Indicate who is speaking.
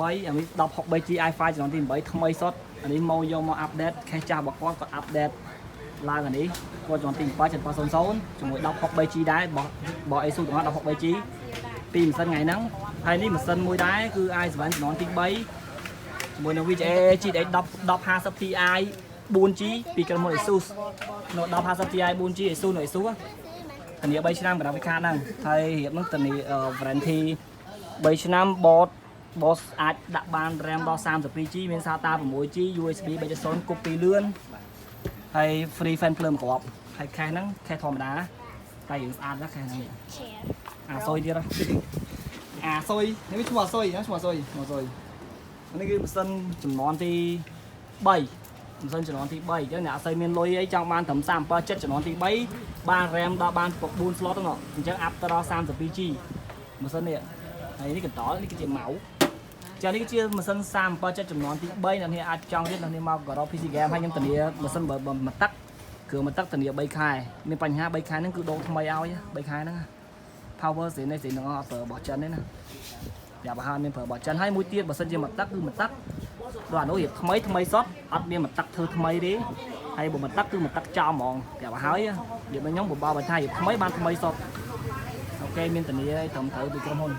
Speaker 1: 3អានេះ16 3G i5 ចំនួនទី8ថ្មីសុទ្ធអានេះមកយកមកអាប់ដេតខេសចាស់របស់គាត់អាប់ដេតឡើងអានេះគាត់ចំនួនទី7 700ជាមួយ16 3G ដែររបស់ ASUS ទាំងអស់16 3G ពីម៉ាស៊ីនថ្ងៃហ្នឹងហើយនេះម៉ាស៊ីនមួយដែរគឺ i7 ចំនួនទី3ជាមួយនឹង VGA GTX 1050 Ti 4G ពីក្រុមហ៊ុន ASUS នៅ 1050 Ti 4G ASUS នៅ ASUS ធានា3ឆ្នាំក្រាហ្វិកកាតហ្នឹងហើយរៀបហ្នឹងធានា warranty 3ឆ្នាំ boss អាចដាក់បាន RAM ដល់ 32G មាន SATA 6G USB 3.0 គប់ពីលឿនហើយ free fan ភ្លើងក្របហើយខេសហ្នឹងខេសធម្មតាតែយើងស្អាតណាស់ខេសហ្នឹងអាសុយទៀតអាសុយនេះឈ្មោះអាសុយណាឈ្មោះអាសុយនេះគឺម៉ាស៊ីនចំនួនទី3ម៉ាស៊ីនចំនួនទី3អញ្ចឹងអ្នកអត់សូវមានលុយអីចង់បានត្រឹម37ចំនួនទី3បាន RAM ដល់បាន4 slot ហ្នឹងអញ្ចឹងអាប់ទៅដល់ 32G ម៉ាស៊ីននេះហើយនេះកន្តលនេះគឺជាម៉ៅចានេះគឺជាម៉ាស៊ីន37ចំនួនទី3អ្នកនេះអាចចង់ទៀតអ្នកនេះមកក៏រក PC game ហើយខ្ញុំធានាម៉ាស៊ីនបើមកទឹកគ្រឿងមកទឹកធានា3ខែមានបញ្ហា3ខែហ្នឹងគឺដូរថ្មីឲ្យ3ខែហ្នឹង power ស្រីនេះទាំងអស់ប្រើរបស់ចិនទេណាយ៉ាបើហើយមានប្រើរបស់ចិនហើយមួយទៀតបើសិនជាមកទឹកគឺមកទឹកដល់អានោះរៀបថ្មីសុទ្ធអត់មានមកទឹកធ្វើថ្មីទេហើយបើមកទឹកគឺមកទឹកចោលហ្មងយ៉ាបើហើយនិយាយមកខ្ញុំបើបើថារៀបថ្មីបានថ្មីសុទ្ធអូខេមានធានាត្រឹមត្រូវពីក្រុមហ៊ុន